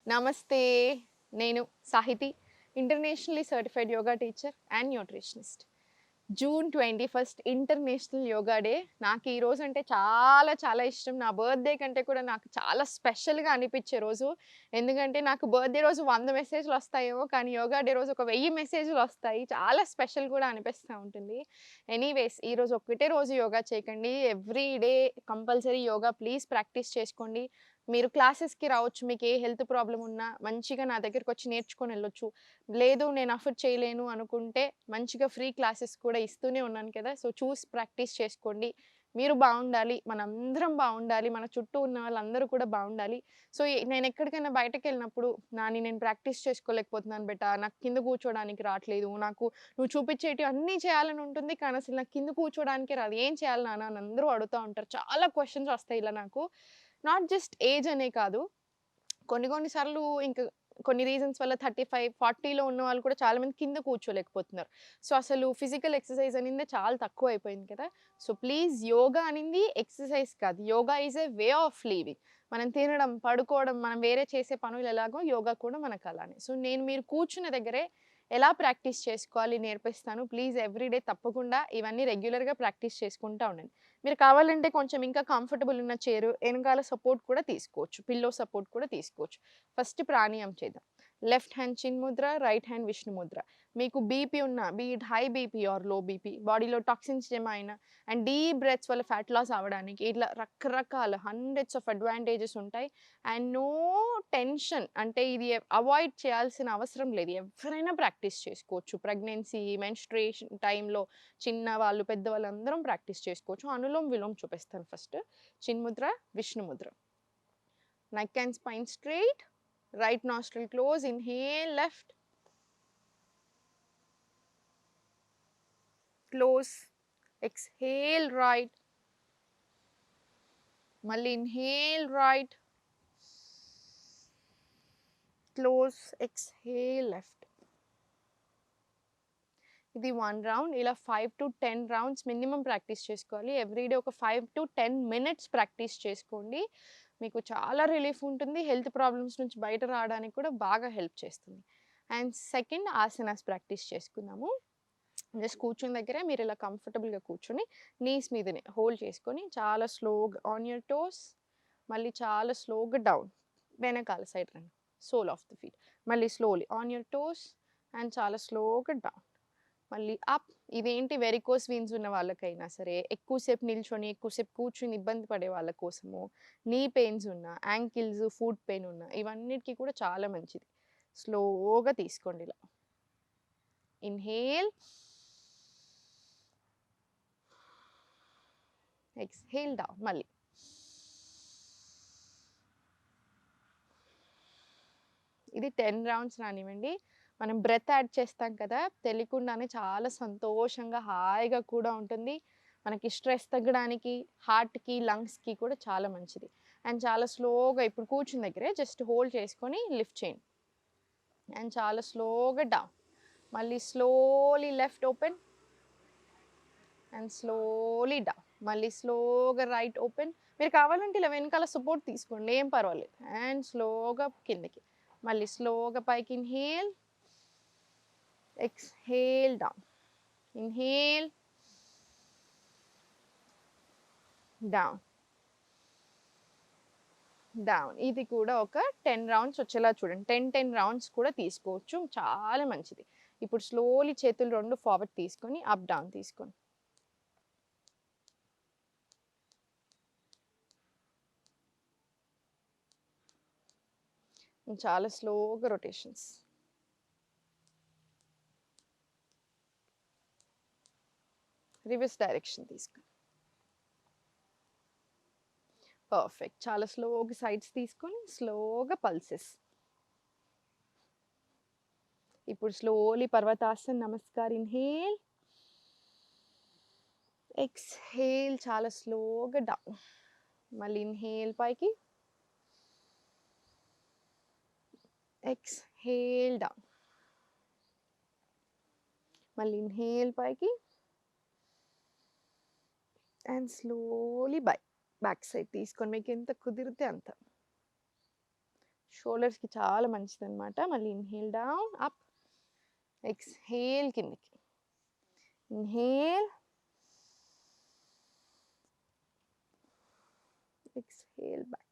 నమస్తే. నేను Sahithi, internationally certified yoga teacher and nutritionist. June 21 international yoga day. నాకు ఈ రోజు అంటే చాలా చాలా ఇష్టం. నా బర్త్‌డే కంటే కూడా నాకు చాలా స్పెషల్‌గా అనిపించే రోజు. ఎందుకంటే నాకు బర్త్‌డే రోజు 100 మెసేజ్‌లు వస్తాయేమో, కానీ యోగా డే రోజు ఒక 1000 మెసేజ్‌లు వస్తాయి. చాలా స్పెషల్ కూడా అనిపిస్తా ఉంటుంది. ఎనీవేస్ ఈరోజు ఒక్కటే రోజు యోగా చేయకండి. Every day compulsory yoga please practice చేసుకోండి. మీరు క్లాసెస్‌కి రావచ్చు. మీకు ఏ హెల్త్ ప్రాబ్లమ్ ఉన్నా మంచిగా నా దగ్గరకొచ్చి నేర్చుకొని ఎళ్ళొచ్చు. లేదు నేను అఫోర్డ్ చేయలేను అనుకుంటే మంచిగా ఫ్రీ క్లాసెస్ కూడా ఇస్తూనే ఉన్నాను కదా! సో, చూసి ప్రాక్టీస్ చేసుకోండి. మీరు బావుండాలి. మనందరం బావుండాలి. మన చుట్టూ ఉన్న వాళ్ళందరూ కూడా బావుండాలి. సో, నేనెక్కడికైనా బయటకెళ్ళినప్పుడు నేను ప్రాక్టీస్ చేసుకోలేకపోతున్నాను బేటా. నాకు కింద కూర్చోడానికి రాట్లేదు. నువ్వు చూపించేటివి అన్నీ చేయాలని ఉంటుంది. కానీ అసలు నాకు కింద కూర్చోడానికే రాదు. ఏం చేయాలి నాన్న అని అందరూ అడుగుతా ఉంటారు. చాలా క్వెషన్స్ వస్తాయి ఇలా నాకు. నాట్ జస్ట్ ఏజ్ అనే కాదు. కొన్ని కొన్ని సార్లు కొన్ని రీజన్స్ వల్ల 35, 40లో ఉన్నవాళ్ళు కూడా చాలా మంది కింద కూర్చోలేకపోతున్నారు. సో, అసలు ఫిజికల్ ఎక్సర్‌సైజ్ అనిందే చాలా తక్కువైపోయింది కదా! సో, ప్లీజ్ యోగా అనింది ఎక్సర్‌సైజ్ కాదు. Yoga is a way of living. మనం తినడం, పడుకోవడం, మనం వేరే చేసే పనులు ఎలాగో యోగా కూడా మనకలానే. సో, మీరు కూర్చున్న దగ్గరే ఎలా ప్రాక్టీస్ చేసుకోవాలి నేర్పిస్తాను. ప్లీజ్ ఎవ్రీ డే తప్పకుండా ఇవన్నీ రెగ్యులర్‌గా ప్రాక్టీస్ చేసుకుంటా ఉండండి. మీరు కావాలంటే కొంచెం ఇంకా కంఫర్టబుల్ ఉన్న చైరు, ఎనకాల సపోర్ట్ కూడా తీసుకోవచ్చు. పిల్లో సపోర్ట్ కూడా తీసుకోవచ్చు. ఫస్ట్ ప్రాణాయామం చేద్దాం. Left hand chinmudra, right hand Vishnu mudra. మీకు బీపీ ఉన్నా, be it high BP or low BP, బాడీలో టాక్సిన్స్ జమ అయినా అండ్ డీప్ బ్రెత్స్ వల్ల ఫ్యాట్ లాస్ అవ్వడానికి ఇట్లా రకరకాల హండ్రెడ్స్ ఆఫ్ అడ్వాంటేజెస్ ఉంటాయి. అండ్ నో టెన్షన్, అంటే ఇది అవాయిడ్ చేయాల్సిన అవసరం లేదు. ఎవరైనా ప్రాక్టీస్ చేసుకోవచ్చు. ప్రెగ్నెన్సీ, మెన్‌స్ట్రుయేషన్ టైంలో చిన్నవాళ్ళు, పెద్దవాళ్ళు అందరం ప్రాక్టీస్ చేసుకోవచ్చు. అనులోమ్, విలోమ్ చూపిస్తాను first. చిన్ముద్ర, Vishnu Mudra. Neck and spine straight. Right nostril close. Inhale left. Close. Exhale right. మళ్ళీ inhale right. Close. Exhale left. ఇది 1 రౌండ్. ఇలా 5-10 రౌండ్స్ మినిమమ్ ప్రాక్టీస్ చేసుకోవాలి. ఎవ్రీడే ఒక 5-10 మినిట్స్ ప్రాక్టీస్ చేసుకోండి. మీకు చాలా రిలీఫ్ ఉంటుంది. హెల్త్ ప్రాబ్లమ్స్ నుంచి బయట రావడానికి కూడా బాగా హెల్ప్ చేస్తుంది. అండ్ సెకండ్ ఆసనాస్ ప్రాక్టీస్ చేసుకుందాము. జస్ట్ కూర్చున్న దగ్గరే మీరు ఇలా కంఫర్టబుల్‌గా కూర్చొని నీస్ మీదనే హోల్డ్ చేసుకొని చాలా స్లోగా ఆన్ యువర్ టోస్, మళ్ళీ చాలా స్లోగా డౌన్. వెనకాల సైడ్ రండి. Sole of the feet. మళ్ళీ slowly on your toes and చాలా స్లోగా డౌన్. మళ్ళీ అప్. ఇదేంటి వెరికోస్ వీన్స్ ఉన్న వాళ్ళకైనా సరే, ఎక్కువసేపు నిల్చొని, ఎక్కువసేపు కూర్చొని ఇబ్బంది పడే వాళ్ళ కోసము, నీ పెయిన్స్ ఉన్న, యాంకిల్స్, ఫుట్ పెయిన్ ఉన్న ఇవన్నిటికి కూడా చాలా మంచిది. స్లోగా తీసుకోండి ఇలా. ఇన్హేల్. Exhale down. మళ్ళీ. ఇది 10 రౌండ్స్ రానివ్వండి. మనం బ్రెత్ యాడ్ చేస్తాం కదా! తెలియకుండానే చాలా సంతోషంగా, హాయిగా కూడా ఉంటుంది. మనకి స్ట్రెస్ తగ్గడానికి, హార్ట్‌కి, లంగ్స్‌కి కూడా చాలా మంచిది. అండ్ చాలా స్లోగా ఇప్పుడు కూర్చున్న దగ్గరే జస్ట్ హోల్డ్ చేసుకొని లిఫ్ట్ చేయండి. అండ్ చాలా స్లోగా డౌన్. మళ్ళీ slowly left open and slowly down. మళ్ళీ స్లోగా రైట్ ఓపెన్. మీరు కావాలంటే ఇలా వెనకాల సపోర్ట్ తీసుకోండి, ఏం పర్వాలేదు. అండ్ స్లోగా కిందకి. మళ్ళీ స్లోగా పైకి inhale. Exhale down. Inhale. Down. Down. ఇది కూడా ఒక 10 రౌండ్స్ వచ్చేలా చూడండి. 10 రౌండ్స్ కూడా తీసుకోవచ్చు. చాలా మంచిది. ఇప్పుడు స్లోలీ చేతులు 2 ఫార్వర్డ్ తీసుకొని అప్ డౌన్ తీసుకోండి. చాలా స్లోగా రొటేషన్స్. రివర్స్ డైరెక్షన్ తీసుకోండి. పర్ఫెక్ట్. చాలా స్లోగా సైడ్స్ తీసుకొని స్లోగా పల్సెస్. ఇప్పుడు స్లోలీ పర్వతాసన్ నమస్కార్. ఇన్హేల్. ఎక్స్‌హేల్ చాలా స్లోగా డౌన్. మళ్ళీ ఇన్హేల్ పైకి. Exhale down. మళ్ళీ ఇన్హేల్ పైకి అండ్ స్లోలీ బ్యాక్ సైడ్ తీసుకొని మీకు ఎంత కుదిరితే అంత. షోల్డర్స్కి చాలా మంచిది అనమాట. మళ్ళీ ఇన్హేల్ డౌన్ అప్, ఎక్స్హేల్ కిందికి, ఇన్హేల్, ఎక్స్హేల్ బ్యాక్.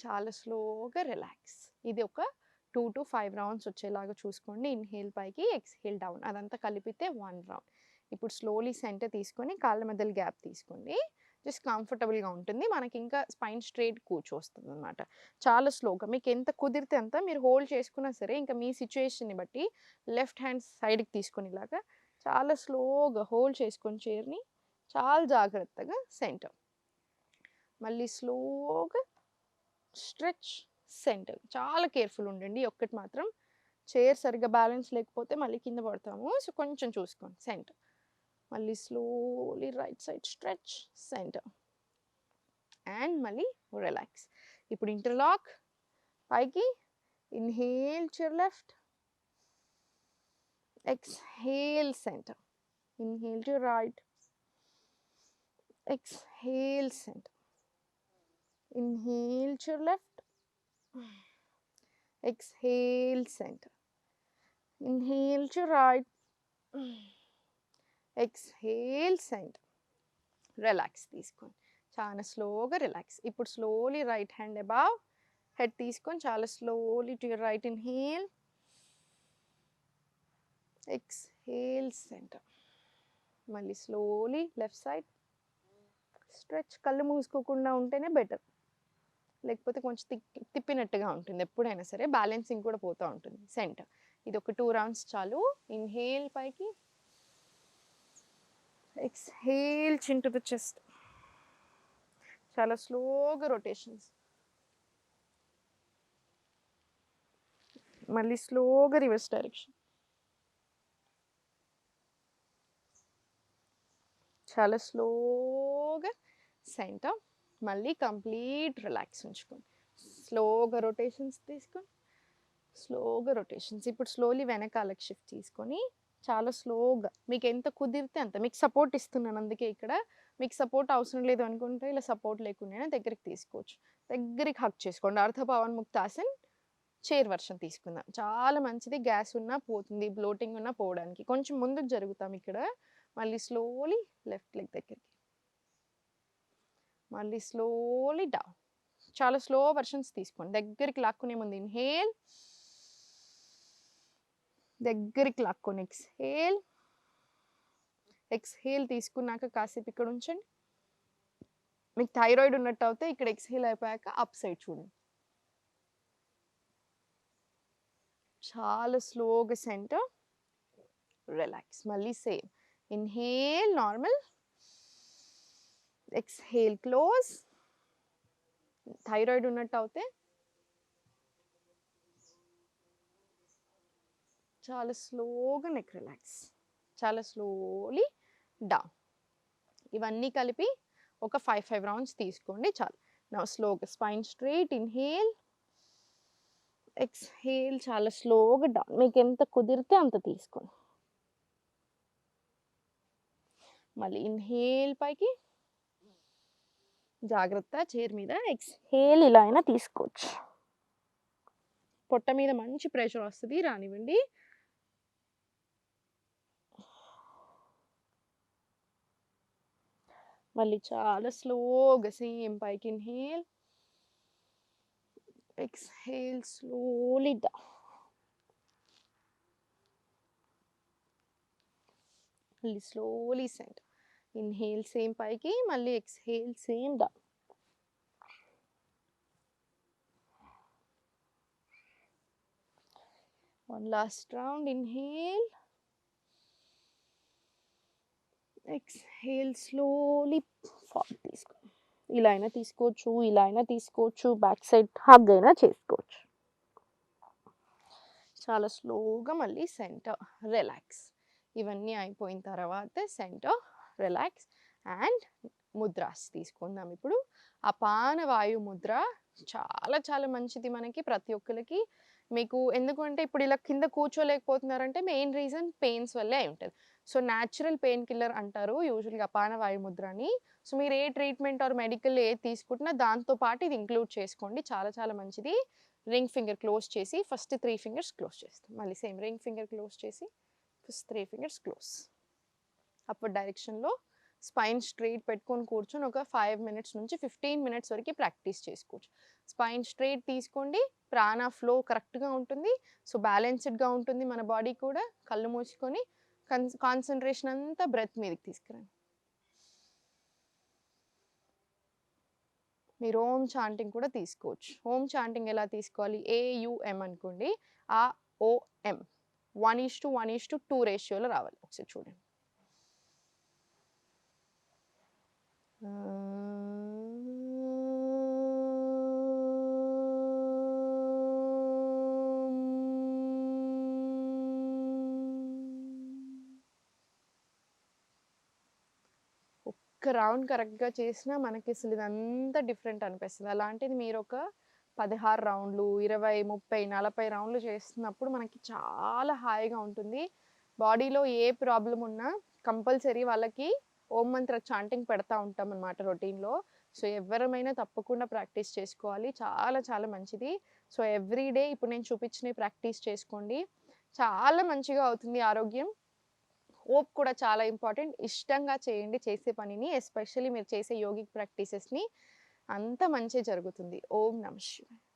చాలా స్లోగా రిలాక్స్. ఇది ఒక 2 to 5 రౌండ్స్ వచ్చేలాగా చూసుకోండి. ఇన్హేల్ పైకి, ఎక్స్హేల్ డౌన్, అదంతా కలిపితే 1 రౌండ్. ఇప్పుడు స్లోలీ సెంటర్ తీసుకొని కాళ్ళ మధ్యలో గ్యాప్ తీసుకోండి. జస్ట్ కంఫర్టబుల్గా ఉంటుంది మనకి. ఇంకా స్పైన్ స్ట్రైట్ కూర్చొస్తుంది అనమాట. చాలా స్లోగా మీకు ఎంత కుదిరితే అంత మీరు హోల్డ్ చేసుకున్నా సరే, ఇంకా మీ సిచ్యుయేషన్ని బట్టి లెఫ్ట్ హ్యాండ్ సైడ్కి తీసుకొని ఇలాగా చాలా స్లోగా హోల్డ్ చేసుకొని చైర్ని చాలా జాగ్రత్తగా సెంటర్. మళ్ళీ స్లోగా స్ట్రెచ్ సెంటర్. చాలా కేర్ఫుల్ ఉండండి. ఒక్కటి మాత్రం, చైర్ సరిగ్గా బ్యాలెన్స్ లేకపోతే మళ్ళీ కింద పడతాము. సో కొంచెం చూసుకోండి. సెంటర్. మళ్ళీ slowly right side stretch centre and మళ్ళీ రిలాక్స్. ఇప్పుడు ఇంటర్లాక్ పైకి, inhale chair left, exhale centre, inhale to right, exhale center, inhale to left, exhale center, inhale to right, exhale center. Relax తీసుకోండి. చాలా స్లోగా relax. ఇప్పుడు slowly right hand above head తీసుకొని చాలా slowly to your right, inhale, exhale centre. మళ్ళీ slowly left side stretch. కళ్ళు మూసుకోకుండా ఉంటేనే better, లేకపోతే కొంచెం తిప్పినట్టుగా ఉంటుంది. ఎప్పుడైనా సరే బ్యాలెన్సింగ్ కూడా పోతూ ఉంటుంది. సెంటర్. ఇది ఒక 2 రౌండ్స్ చాలు. ఇన్హేల్ పైకి, ఎక్స్హేల్ చిన్ టు ద చెస్ట్. చాలా స్లోగా రొటేషన్స్. మళ్ళీ స్లోగా రివర్స్ డైరెక్షన్. చాలా స్లోగా సెంటర్. మళ్ళీ కంప్లీట్ రిలాక్స్ ఉంచుకోండి. స్లోగా రొటేషన్స్ తీసుకొని, స్లోగా రొటేషన్స్. ఇప్పుడు స్లోలీ వెనకాలకి షిఫ్ట్ తీసుకొని చాలా స్లోగా మీకు ఎంత కుదిరితే అంత. మీకు సపోర్ట్ ఇస్తున్నాను, అందుకే ఇక్కడ మీకు సపోర్ట్ అవసరం లేదు అనుకుంటే ఇలా సపోర్ట్ లేకుండా దగ్గరికి తీసుకోవచ్చు. దగ్గరికి హక్ చేసుకోండి. అర్ధపవన్ ముక్తాసన్ చైర్ వర్షన్ తీసుకుందాం. చాలా మంచిది. గ్యాస్ ఉన్నా పోతుంది, బ్లోటింగ్ ఉన్నా పోవడానికి. కొంచెం ముందుకు జరుగుతాం ఇక్కడ. మళ్ళీ స్లోలీ లెఫ్ట్ లెగ్ దగ్గరికి, మళ్ళీ స్లోలీ డౌన్. చాలా స్లో వర్షన్స్ తీసుకోండి. దగ్గరికి లాక్కునే ముందు ఇన్హేల్, దగ్గరికి లాక్కొని ఎక్స్హేల్, ఎక్స్హేల్ తీసుకున్నాక కాసేపు ఇక్కడ ఉంచండి. మీకు థైరాయిడ్ ఉన్నట్టు అయితే ఇక్కడ ఎక్స్హేల్ అయిపోయాక అప్ సైడ్ చూడండి. చాలా స్లోగా సెంటర్, రిలాక్స్. మళ్ళీ same. Inhale normal, exhale close. Thyroid ఉన్నట్టు అయితే చాలా స్లోగా నెక్ రిలాక్స్. చాలా స్లోలీ డౌన్. ఇవన్నీ కలిపి ఒక 5 రౌండ్స్ తీసుకోండి చాలు. నా స్లోగా స్పైన్ స్ట్రైట్, ఇన్హేల్, ఎక్స్హేల్, చాలా స్లోగా డౌన్. మీకు ఎంత కుదిరితే అంత తీసుకోండి. మళ్ళీ ఇన్హేల్ పైకి, జాగ్రత్త చైర్ మీద. ఎక్స్హేల్ ఇలా అయినా తీసుకోవచ్చు. పొట్ట మీద మంచి ప్రెషర్ వస్తుంది, రానివ్వండి. మళ్ళీ చాలా స్లోగా సేమ్ పైకి ఇన్హేల్, ఎక్స్హేల్ స్లోలీ డౌన్. మళ్ళీ స్లోలీ సెంటర్. ఇన్హేల్ సేమ్ పైకి, మళ్ళీ exhale same down. One last round. Inhale, exhale slowly forward తీసుకో. ఇలా అయినా తీసుకోవచ్చు, ఇలా అయినా తీసుకోవచ్చు, బ్యాక్ సైడ్ హగ్ అయినా చేసుకోవచ్చు. చాలా స్లోగా మళ్ళీ సెంటర్, రిలాక్స్. ఇవన్నీ అయిపోయిన తర్వాత సెంటర్, రిలాక్స్ అండ్ ముద్రాస్ తీసుకుందాం. ఇప్పుడు అపాన వాయు ముద్ర చాలా చాలా మంచిది మనకి, ప్రతి ఒక్కరికి. మీకు ఎందుకంటే ఇప్పుడు ఇలా కింద కూర్చోలేకపోతున్నారంటే మెయిన్ రీజన్ పెయిన్స్ వల్లే అయి ఉంటుంది. సో న్యాచురల్ పెయిన్ కిల్లర్ అంటారు యూజువల్గా అపాన వాయుముద్ర అని. సో మీరు ఏ ట్రీట్మెంట్ ఆర్ మెడికల్ ఏది తీసుకుంటున్నా దాంతో పాటు ఇది ఇంక్లూడ్ చేసుకోండి. చాలా చాలా మంచిది. రింగ్ ఫింగర్ క్లోజ్ చేసి ఫస్ట్ 3 ఫింగర్స్ క్లోజ్ చేస్తాం. మళ్ళీ సేమ్ రింగ్ ఫింగర్ క్లోజ్ చేసి ఫస్ట్ 3 ఫింగర్స్ క్లోజ్. అప్వర్డ్ డైరెక్షన్లో స్పైన్ స్ట్రైట్ పెట్టుకొని కూర్చొని ఒక 5 మినిట్స్ నుంచి 15 మినిట్స్ వరకు ప్రాక్టీస్ చేసుకోవచ్చు. స్పైన్ స్ట్రైట్ తీసుకోండి, ప్రాణ ఫ్లో కరెక్ట్గా ఉంటుంది. సో బ్యాలెన్స్డ్గా ఉంటుంది మన బాడీ కూడా. కళ్ళు మూసుకొని కాన్సన్ట్రేషన్ అంతా బ్రెత్ మీదకి తీసుకురండి. మీరు ఓం చాంటింగ్ కూడా తీసుకోవచ్చు. ఓం చాంటింగ్ ఎలా తీసుకోవాలి? AUM అనుకోండి. ఆ OM 1:1:2 రేషియోలో రావాలి. ఒకసారి చూడండి. ఒక్క రౌండ్ కరెక్ట్‌గా చేసినా మనకి అసలు ఇదంతా డిఫరెంట్ అనిపిస్తది. అలాంటిది మీరు ఒక 16 రౌండ్లు, 20, 30, 40 రౌండ్లు చేస్తున్నప్పుడు మనకి చాలా హాయిగా ఉంటుంది. బాడీలో ఏ ప్రాబ్లమ్ ఉన్నా కంపల్సరీ వాళ్ళకి ఓం మంత్ర చాంటింగ్ పెడతా ఉంటామన్నమాట రొటీన్‌లో. సో ఎవ్వరమైనా తప్పకుండా ప్రాక్టీస్ చేసుకోవాలి. చాలా చాలా మంచిది. సో ఎవ్రీ డే ఇప్పుడు నేను చూపించినవి ప్రాక్టీస్ చేసుకోండి. చాలా మంచిగా అవుతుంది ఆరోగ్యం. హోప్ కూడా చాలా ఇంపార్టెంట్. ఇష్టంగా చేయండి చేసే పనిని. ఎస్పెషల్లీ మీరు చేసే యోగిక్ ప్రాక్టీసెస్‌ని. అంతా మంచే జరుగుతుంది. ఓం నమః శివాయ.